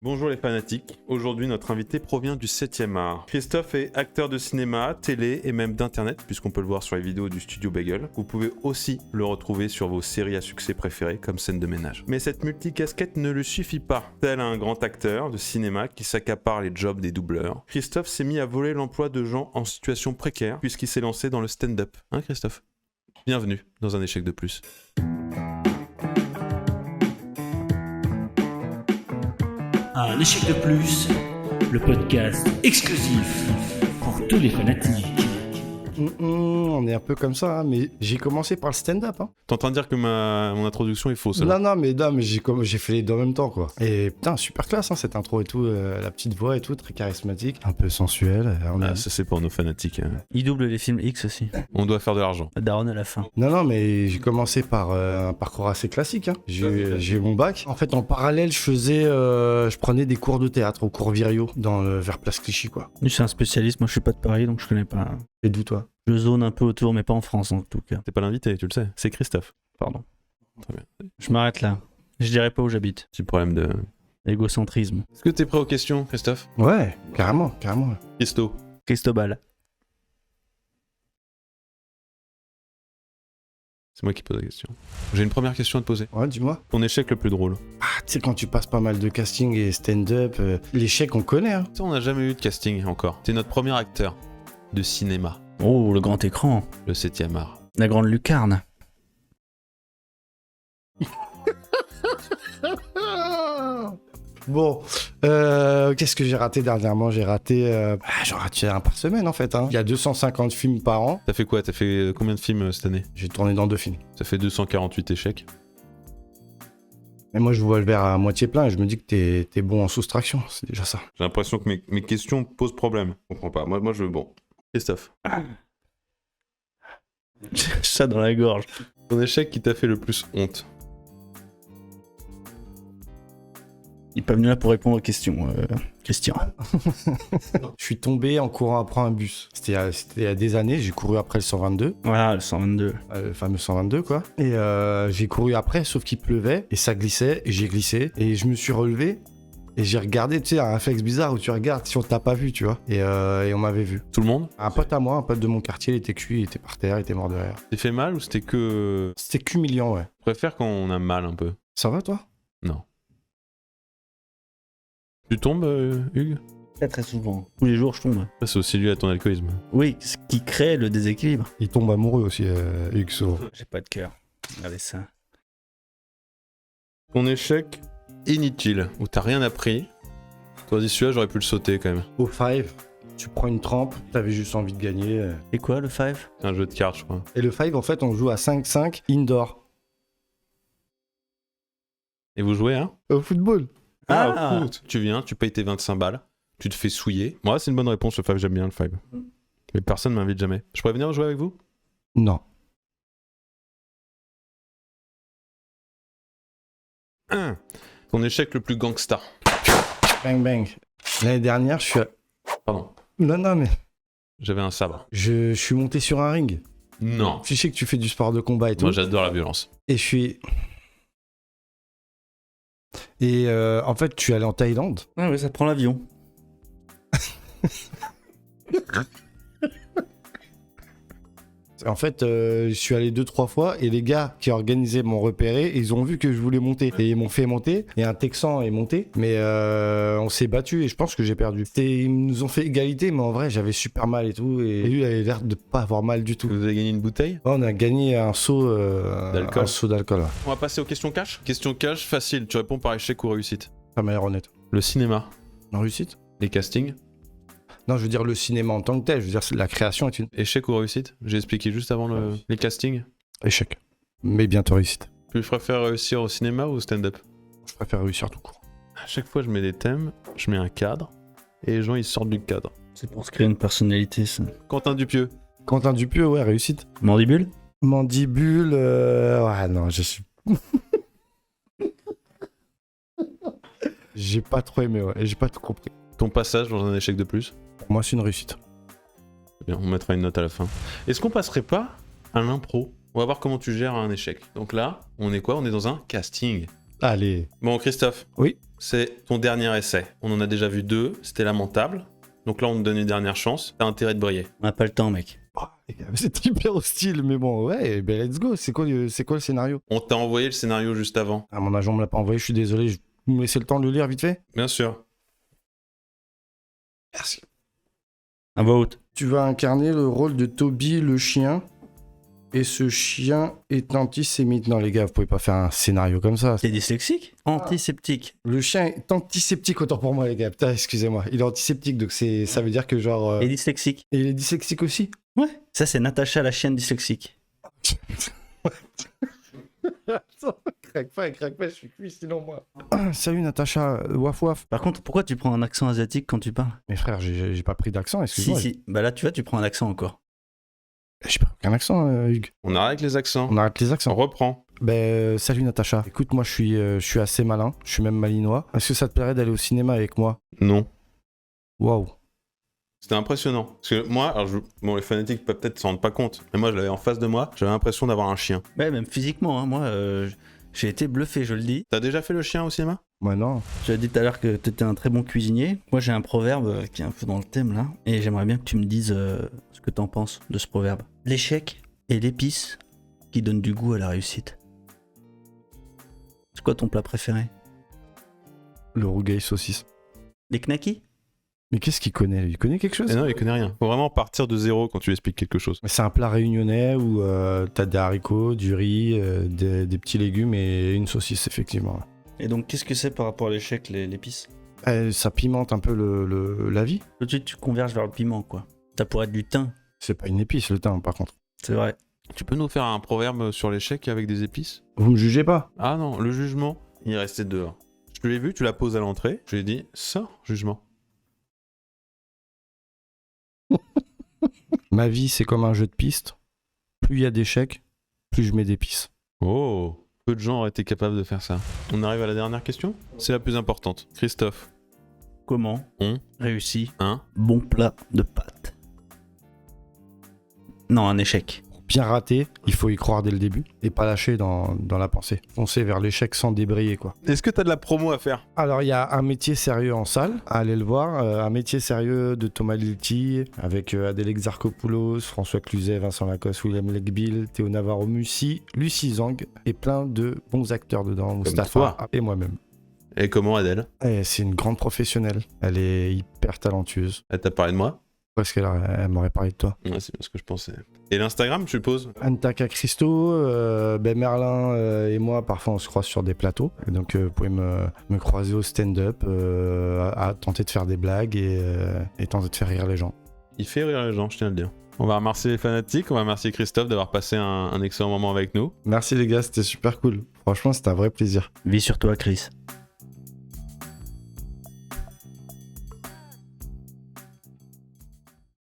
Bonjour les fanatiques, aujourd'hui notre invité provient du 7e art. Christophe est acteur de cinéma, télé et même d'internet, puisqu'on peut le voir sur les vidéos du studio Bagel. Vous pouvez aussi le retrouver sur vos séries à succès préférées comme Scène de ménage. Mais cette multicasquette ne lui suffit pas. Tel un grand acteur de cinéma qui s'accapare les jobs des doubleurs, Christophe s'est mis à voler l'emploi de gens en situation précaire, puisqu'il s'est lancé dans le stand-up. Hein Christophe ? Bienvenue dans un échec de plus. Un échec de plus, le podcast exclusif pour tous les fanatiques. On est un peu comme ça, hein, mais j'ai commencé par le stand-up. Hein. T'es en train de dire que mon introduction est fausse là. Non, mais j'ai fait les deux en même temps, quoi. Et putain, super classe, hein, cette intro et tout, la petite voix et tout, très charismatique, un peu sensuelle. Ça c'est pour nos fanatiques. Hein. Il double les films X aussi. On doit faire de l'argent. Daron à la fin. Non, mais j'ai commencé par un parcours assez classique. Hein. J'ai eu mon bac. En fait, en parallèle, je prenais des cours de théâtre au cours Virio, vers Place Clichy, quoi. Je suis un spécialiste, moi je suis pas de Paris donc je connais pas. Et d'où toi ? Je zone un peu autour, mais pas en France en tout cas. T'es pas l'invité, tu le sais. C'est Christophe. Pardon. Très bien. Je m'arrête là. Je dirais pas où j'habite. Petit problème de... Égocentrisme. Est-ce que t'es prêt aux questions, Christophe ? Ouais, carrément. Christo. Cristobal. C'est moi qui pose la question. J'ai une première question à te poser. Ouais, dis-moi. Ton échec le plus drôle ? Ah, tu sais, quand tu passes pas mal de casting et stand-up, l'échec, on connaît, hein. Tu sais, on n'a jamais eu de casting encore. T'es notre premier acteur de cinéma. Oh, le grand écran. Le 7e art. La grande lucarne. Bon, qu'est-ce que j'ai raté dernièrement ? J'ai raté un par semaine en fait. Hein. Il y a 250 films par an. T'as fait quoi ? T'as fait combien de films cette année ? J'ai tourné dans 2 films. Ça fait 248 échecs. Mais moi, je vois le verre à moitié plein et je me dis que t'es bon en soustraction. C'est déjà ça. J'ai l'impression que mes questions posent problème. Je comprends pas. Moi je veux... Bon. Christophe. Ça dans la gorge. Ton échec qui t'a fait le plus honte ? Il est pas venu là pour répondre aux questions, Christian. Je suis tombé en courant après un bus. C'était il y a des années. J'ai couru après le 122. Voilà, le 122. Le fameux 122 quoi. Et j'ai couru après, sauf qu'il pleuvait et ça glissait et j'ai glissé et je me suis relevé. Et j'ai regardé, tu sais, un réflexe bizarre où tu regardes si on t'a pas vu, tu vois. Et on m'avait vu. Tout le monde ? Un pote à moi, un pote de mon quartier, il était cuit, il était par terre, il était mort de rire. T'es fait mal ou c'était que... C'était qu'humiliant, ouais. Je préfère quand on a mal un peu. Ça va, toi ? Non. Tu tombes, Hugues ? Très très souvent. Tous les jours je tombe. Ça, c'est aussi dû à ton alcoolisme. Oui, ce qui crée le déséquilibre. Il tombe amoureux aussi, Hugues, souvent. J'ai pas de cœur. Regardez ça. Ton échec inutile, où t'as rien appris. Toi, dis celui-là, j'aurais pu le sauter quand même. Au 5, tu prends une trempe, t'avais juste envie de gagner. Et quoi le 5 ? C'est un jeu de cartes, je crois. Et le 5, en fait, on joue à 5-5 indoor. Et vous jouez, hein ? Au football. Ah. Au foot. Tu viens, tu payes tes 25 balles, tu te fais souiller. Moi, c'est une bonne réponse, le 5, j'aime bien le 5. Mais personne m'invite jamais. Je pourrais venir jouer avec vous ? Non. 1. Ton échec le plus gangsta. Bang bang. L'année dernière, je suis... Pardon. Non, mais... J'avais un sabre. Je suis monté sur un ring. Non. Tu sais que tu fais du sport de combat et tout. Moi, j'adore la violence. Et je suis... Et en fait, je suis allé en Thaïlande. Ah ouais, ça prend l'avion. En fait, je suis allé 2-3 fois et les gars qui organisaient m'ont repéré et ils ont vu que je voulais monter. Et ils m'ont fait monter. Et un Texan est monté. Mais on s'est battu et je pense que j'ai perdu. Ils nous ont fait égalité, mais en vrai, j'avais super mal et tout. Et lui, il avait l'air de pas avoir mal du tout. Vous avez gagné une bouteille ? Ouais, on a gagné un seau D'alcool. Un seau d'alcool. Ouais. On va passer aux questions cash. Question cash, facile. Tu réponds par échec ou réussite. Ça m'a l'air honnête. Le cinéma. En réussite ? Les castings. Non, je veux dire le cinéma en tant que tel. Je veux dire, la création est une... Échec ou réussite ? J'ai expliqué juste avant les castings. Échec. Mais bientôt réussite. Tu préfères réussir au cinéma ou au stand-up ? Je préfère réussir tout court. À chaque fois, je mets des thèmes, je mets un cadre, et les gens, ils sortent du cadre. C'est pour se créer une personnalité ça. Quentin Dupieux. Quentin Dupieux, ouais, réussite. Mandibule ? Mandibule, ouais, non, je suis... J'ai pas trop aimé, ouais, j'ai pas tout compris. Ton passage dans un échec de plus ? Pour moi, c'est une réussite. Bien, on mettra une note à la fin. Est-ce qu'on passerait pas à l'impro ? On va voir comment tu gères un échec. Donc là, on est quoi ? On est dans un casting. Allez. Bon, Christophe. Oui. C'est ton dernier essai. On en a déjà vu 2, c'était lamentable. Donc là, on te donne une dernière chance. T'as intérêt de briller. On n'a pas le temps, mec. Oh, les gars, c'est hyper hostile, mais bon, ouais, ben let's go. C'est quoi le scénario? On t'a envoyé le scénario juste avant. Ah, mon agent me l'a pas envoyé, je suis désolé. Vous me laissez le temps de le lire vite fait? Bien sûr. Merci. À voix haute. Tu vas incarner le rôle de Toby le chien. Et ce chien est antisémite. Non, les gars, vous pouvez pas faire un scénario comme ça. T'es dyslexique? Antiseptique. Le chien est antiseptique, autant pour moi, les gars. Putain, excusez-moi. Il est antiseptique, donc ça veut dire que genre. Et dyslexique. Et il est dyslexique aussi? Ouais. Ça, c'est Natacha, la chienne dyslexique. Attends, craque pas, je suis cuit sinon moi. Salut Natacha, waf waf. Par contre, pourquoi tu prends un accent asiatique quand tu parles? Mais frère, j'ai pas pris d'accent, Si, excuse-moi. si. Bah là, tu vois, tu prends un accent encore. J'ai pas pris aucun accent, Hugues. On arrête les accents. On arrête les On accents. reprend. Salut Natacha. Écoute, moi je suis assez malin, je suis même malinois. Est-ce que ça te plairait d'aller au cinéma avec moi? Non. Waouh. C'était impressionnant. Parce que moi, bon, les fanatiques peuvent peut-être s'en rendre pas compte, mais moi, je l'avais en face de moi, j'avais l'impression d'avoir un chien. Ouais, même physiquement, hein, moi, j'ai été bluffé, je le dis. T'as déjà fait le chien au cinéma? Moi non. Tu as dit tout à l'heure que tu étais un très bon cuisinier. Moi, j'ai un proverbe qui est un peu dans le thème là. Et j'aimerais bien que tu me dises ce que t'en penses de ce proverbe. L'échec est l'épice qui donne du goût à la réussite. C'est quoi ton plat préféré? Le rougail saucisse. Les knackis? Mais qu'est-ce qu'il connaît? Il connaît quelque chose? Eh non, il connaît rien. Faut vraiment partir de zéro quand tu expliques quelque chose. Mais c'est un plat réunionnais où t'as des haricots, du riz, des petits légumes et une saucisse, effectivement. Et donc, qu'est-ce que c'est par rapport à l'échec, l'épice? Ça pimente un peu la vie. Tout de suite, tu converges vers le piment, quoi. Ça pourrait être du thym, C'est pas une épice, le thym, par contre. c'est vrai. Tu peux nous faire un proverbe sur l'échec avec des épices? Vous me jugez pas? Ah non, le jugement, il est resté dehors. Je l'ai vu, tu la poses à l'entrée, je lui ai dit, sors, jugement. Ma vie, c'est comme un jeu de piste. Plus il y a d'échecs, plus je mets d'épices. Oh, peu de gens auraient été capables de faire ça. On arrive à la dernière question? C'est la plus importante. Christophe, Comment on réussit un bon plat de pâtes? Non, un échec. Pour bien rater, il faut y croire dès le début et pas lâcher dans la pensée. Foncer vers l'échec sans débrayer, quoi. Est-ce que t'as de la promo à faire? Alors, il y a un métier sérieux en salle, allez le voir. Un métier sérieux de Thomas Lilti avec Adèle Exarchopoulos, François Cluzet, Vincent Lacoste, William Legbill, Théo Navarro-Mussi, Lucie Zang et plein de bons acteurs dedans, Mustapha toi. et moi-même. Et comment Adèle? C'est une grande professionnelle. Elle est hyper talentueuse. Elle t'a parlé de moi? Parce elle m'aurait parlé de toi. Ouais, c'est bien ce que je pensais. Et l'Instagram, je suppose? Antaka Christo, Merlin et moi, parfois on se croise sur des plateaux. Et donc vous pouvez me croiser au stand-up, à tenter de faire des blagues et tenter de faire rire les gens. Il fait rire les gens, je tiens à le dire. On va remercier les fanatiques, on va remercier Christophe d'avoir passé un excellent moment avec nous. Merci les gars, c'était super cool. Franchement, c'était un vrai plaisir. Vis sur toi, Chris.